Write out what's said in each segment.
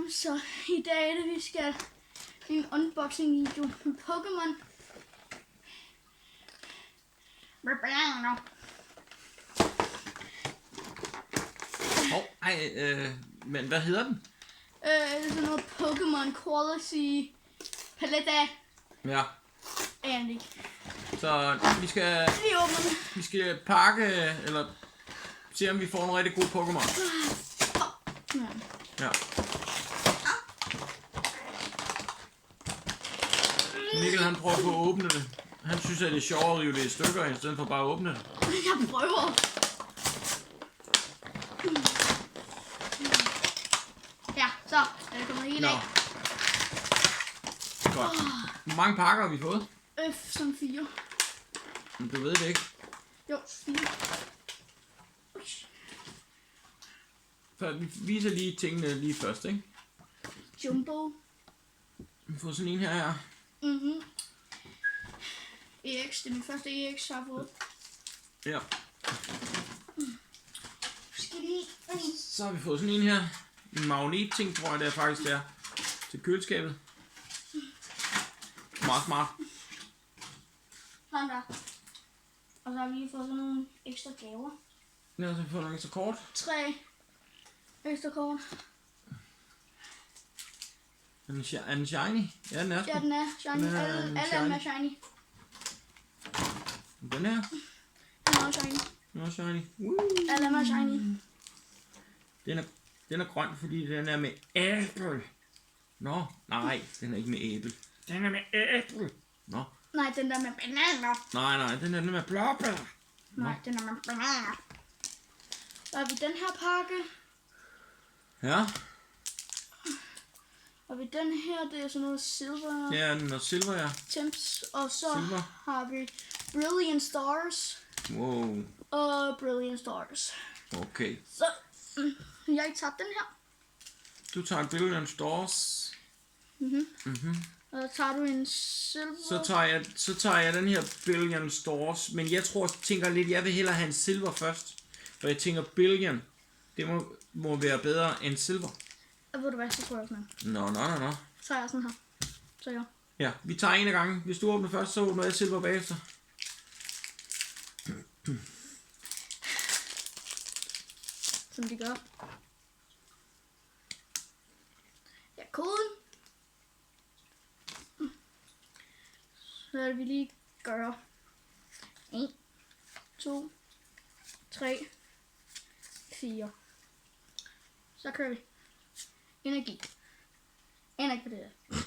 Så i dag er det, vi skal en unboxing video med Pokémon. Men hvad hedder den? Det er sådan noget Pokémon Quality Palette. Ja. Egentlig. Så vi skal Vi åbner den. Vi skal pakke, eller se om vi får en rigtig god Pokémon. Ja. Mikkel han prøver på at åbne det. Han synes, at det er sjovere at rive det i stykker, i stedet for bare at åbne det. Jeg prøver. Ja, så er det kommet helt af. Godt. Hvor mange pakker har vi fået? Som 4. Men du ved det ikke. Jo, 4. Så vi viser lige tingene lige først, ikke? Jumbo. Vi får sådan en her. Mhm. EX, det er min første EX, jeg har fået. Ja. Skal lige... Så har vi fået sådan en her. En magnet-ting, tror jeg det er faktisk der. Til køleskabet. Meget smart. Sådan der. Og så har vi lige fået sådan nogle ekstra gaver. Ja, så har vi fået nogle ekstra kort. 3 ekstra kort. Er den shiny? Ja, den er sgu. Ja, den er shiny. Den er Alle shiny. er shiny. Den her. Den er også shiny. Den er også shiny. Alle er shiny. Den er grøn, fordi den er med æble. Nå, nej, den er ikke med æble. Den er med æble. Nå. Nej, den der med bananer. Nej, den er med blåbær. Nej, den er med bananer. Så har vi den her pakke. Ja. Og vi den her, det er sådan noget silver. Ja, den er silver, ja. Temps. Og så Silver. har vi Brilliant Stars. Wow. Og Brilliant Stars. Okay. Så jeg tager den her. Du tager en Brilliant Stars. Og så tager du en silver. Så tager jeg den her Brilliant Stars. Men jeg tænker lidt, jeg vil hellere have en silver først. Og jeg tænker Brilliant. Det må være bedre end silver. Og ved du hvad, så tror jeg også med. Nå. Så tager jeg sådan her. Så ja. Ja, vi tager en af gangen. Hvis du åbner først, så åbner jeg silver bagefter. Som de gør. Ja, koden. Så er det vi lige gør. 1, 2, 3, 4. Så kører vi. Energi. Energi på det der.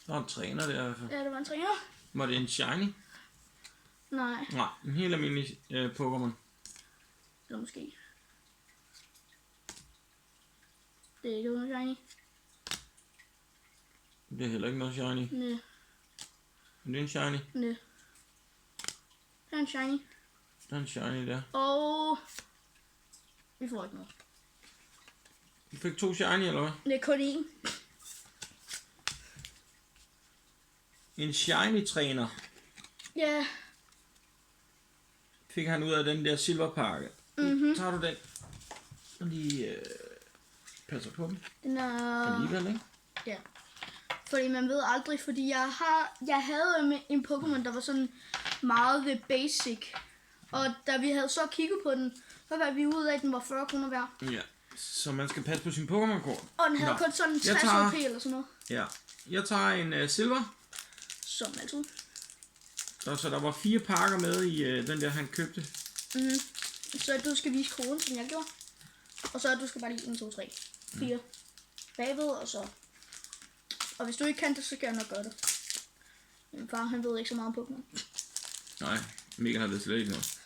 Der er en træner der i hvert fald. Ja, det var en træner. Var det en shiny? Nej, Nej, en helt almindelig Pokémon. eller måske. Det er ikke noget shiny. Det er heller ikke noget shiny. Næ, Men det er en shiny. næ. Der er en shiny. Der er en shiny der. Og vi får ikke noget. Du fik 2 shiny, eller hvad? Det er kun én. En shiny træner Ja. fik han ud af den der silverpakke. Mhm. Tager du den og lige passer på den. Den er... Alligevel, ikke? Ja. Fordi man ved aldrig, fordi jeg havde en Pokémon, der var sådan meget the basic. Og da vi havde så kigget på den, så var vi ude af, at den var 40 kroner værd. Ja. Så man skal passe på sin Pokémon-kort. Og den havde Nå. kun sådan 60 OP eller sådan noget. Ja. Jeg tager en silver. Som altid. Så der var 4 pakker med i den der, han købte. Mhm. Så du skal vise koden, som jeg gjorde. Og så du skal bare lige 1, 2, 3, 4 bagved, og så... Og hvis du ikke kan det, så kan jeg nok gøre det. Min far, han ved ikke så meget om Pokémon. Nej, Mikkel har det slet ikke noget.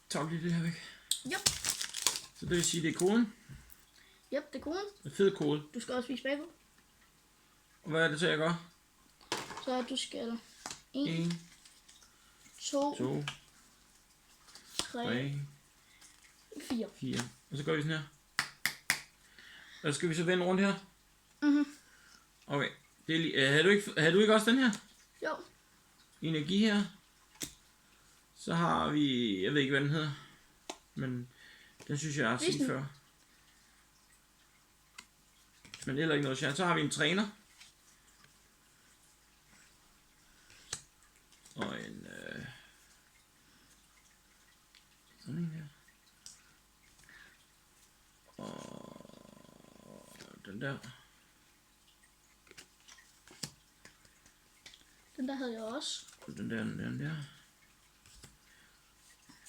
Tag lige det her væk. Yep. Så det vil sige, det er koden. Yep, det er koden. En fed kode. Du skal også vise bagved. Og hvad er det til at gøre? Så du skal 1, 1, 2, 2, 3, 3, 4. 4. Og så gør vi sådan her. Og så skal vi så vende rundt her. Mhm. Okay. Det er lige, havde du ikke også den her? Jo. Energi her. Så har vi, jeg ved ikke hvad den hedder, men den synes jeg er set før. Men heller ikke noget chance. Så har vi en træner. Og en sådan en her. Og den der. Den der havde jeg også. Og den der.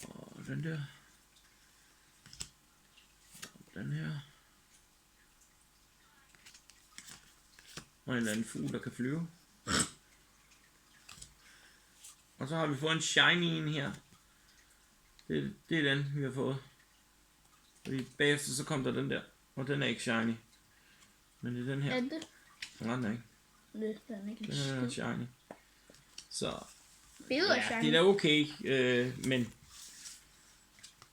Og den der. Og den her. Og en eller anden fugl, der kan flyve. Og så har vi fået en shiny en her. Det er den, vi har fået. Fordi bagefter så kom der den der. Og den er ikke shiny. Men det er den her. Er det? Nej, den er ikke. Nej, den er ikke. Den er shiny. Så Billeder ja, shiny. det er da okay. Men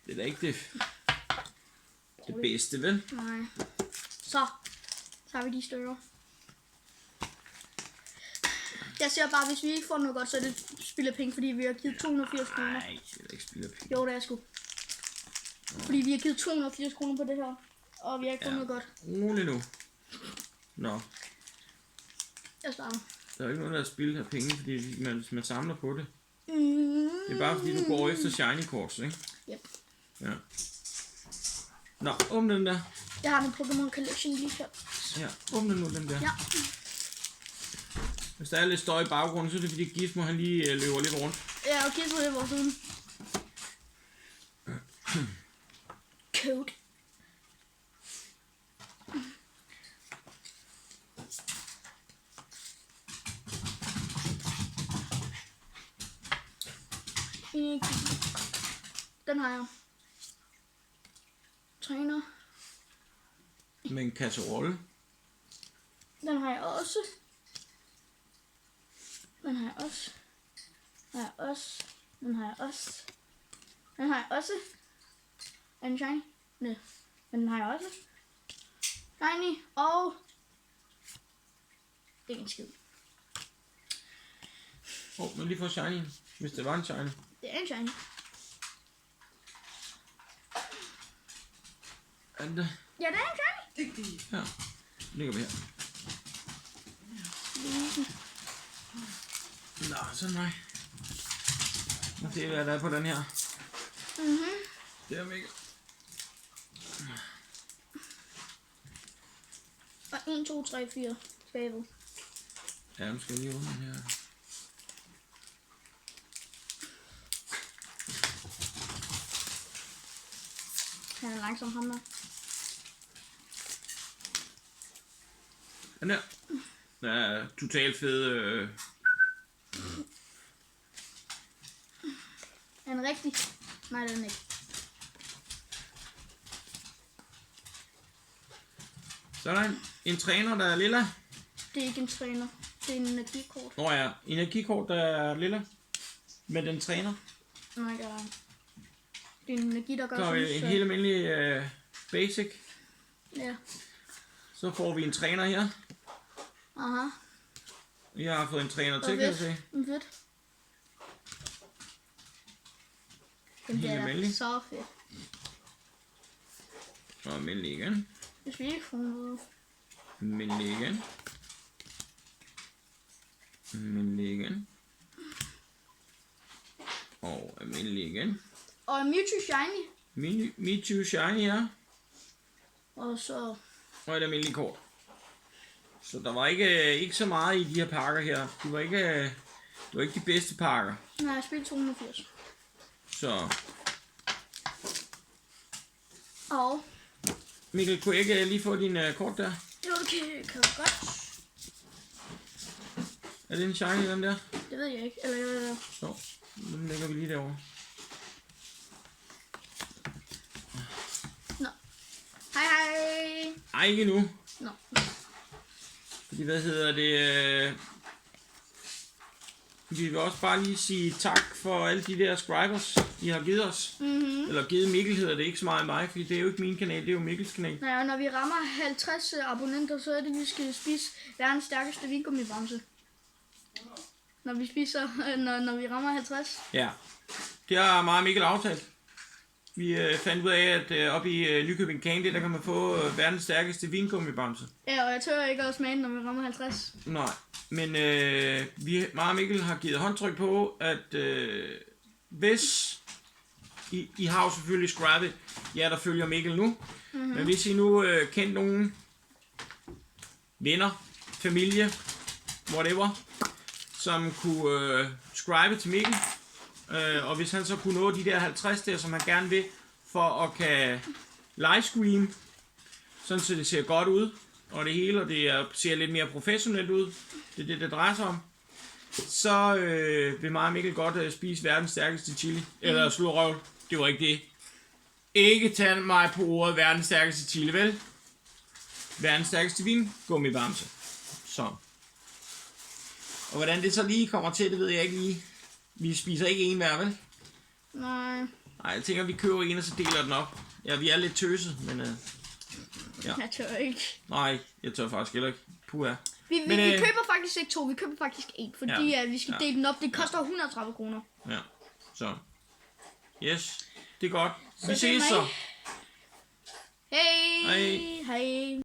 det er da ikke det bedste, vel? Nej. Så har vi de stykker. Jeg ser bare, hvis vi ikke får noget godt, så er det spild af penge, fordi vi har givet 280 kroner. Nej, det er ikke spild af penge. Jo, det er sgu. Fordi vi har givet 280 kroner på det her, og vi har ikke fået noget godt. Rolig nu. Nå, Jeg starter. der er ikke noget, der er spild af penge, fordi man samler på det. Mm. Det er bare fordi, du går efter shiny kors, ikke? Yep. Ja. Nå, åbn den der. Jeg har en Pokémon Collection lige her. Ja, åbn nu den der. Ja. Hvis der er lidt støj i baggrunden, så er det fordi Gizmo han lige løber lidt rundt. Ja, og Gizmo er vores siden. Code. Den har jeg. Træner. Med en kasserolle. Den har jeg også. Den har jeg også. Den har jeg også. Den har jeg også. Den har jeg også. Er den shiny? Nej. Men den har jeg også. Shiny og... Det er en skid. Men lige få shiny, hvis det var en shiny. Det er en shiny. Er det? Ja, det er en shiny. Ja, ligger vi her. Nå, sådan nej. Lad os se, hvad der er på den her. Det er mega. Og 1, 2, 3, 4 bagved. Ja, nu skal jeg lige åbne den her. Han er langsom, ham der. Den der. Den er totalt fed. Er den rigtig? Nej, det er den ikke. Sådan. En træner, der er lilla. Det er ikke en træner. Det er en energikort. Nå ja, energikort, der er lilla. Med den træner. Nej, det er... Det er en energi, der gør Så har vi en så- helt almindelig basic. Ja. Så får vi en træner her. Aha. Jeg har fået en træner Og til, kan jeg se. fedt. Den Helt der er almindelig. så fedt. Og almindelig igen. Hvis vi ikke får noget... Almindelig igen. Almindelig igen. Og almindelig igen. Og Mewtwo Shiny. Mewtwo Shiny her. Og så... Og et almindeligt kort. Så der var ikke så meget i de her pakker her. Det var ikke de bedste pakker. Nej, jeg spillede 280. Så Og... Mikkel, kunne jeg ikke lige få din kort der? Jo, okay, kan du godt. Er det en shiny, den der? Det ved jeg ikke. Eller... Så, den lægger vi lige derovre. Nå. Hej, hej. Ej, ikke nu. Nå. Fordi hvad hedder det? Vi vil også bare lige sige tak for alle de der subscribers, I har givet os. Eller givet Mikkel hedder det ikke så meget mig, fordi det er jo ikke min kanal, det er jo Mikkels kanal. Nej, og når vi rammer 50 abonnenter, så er det, vi skal spise verdens stærkeste vingummibamse. når vi spiser, når vi rammer 50. Ja. Det har mig og Mikkel aftalt. Vi fandt ud af, at oppe i Nykøbing Candy, der kan man få verdens stærkeste vingummibamse. Ja, og jeg tør ikke også smage den, når vi rammer 50. Nej, men mig og Mikkel har givet håndtryk på, at hvis I har jo selvfølgelig Scrappy, der følger Mikkel nu, men hvis I nu kendte nogen venner, familie, whatever, som kunne scribe til Mikkel, og hvis han så kunne nå de der 50 der, som han gerne vil, for at kan livestream, sådan så det ser godt ud, og det hele, og det ser lidt mere professionelt ud, det er det, det drejer sig om, så vil mig og Mikkel godt spise verdens stærkeste chili, eller slå røv, det var ikke det. Ikke tage mig på ordet verdens stærkeste chili, vel? Verdens stærkeste vin, gummibamse. Så. Og hvordan det så lige kommer til, det ved jeg ikke lige. Vi spiser ikke en hver, vel? Nej. Nej, jeg tænker, vi køber en, og så deler den op. Ja, vi er lidt tøset, men ja. Jeg tør ikke. Nej, jeg tør faktisk heller ikke. Puha. Vi køber faktisk ikke 2, vi køber faktisk 1, fordi vi skal dele den op. Det koster 130 kroner. Ja, så. Yes, det er godt. Vi Så ses så. Hej. Hej. Hej.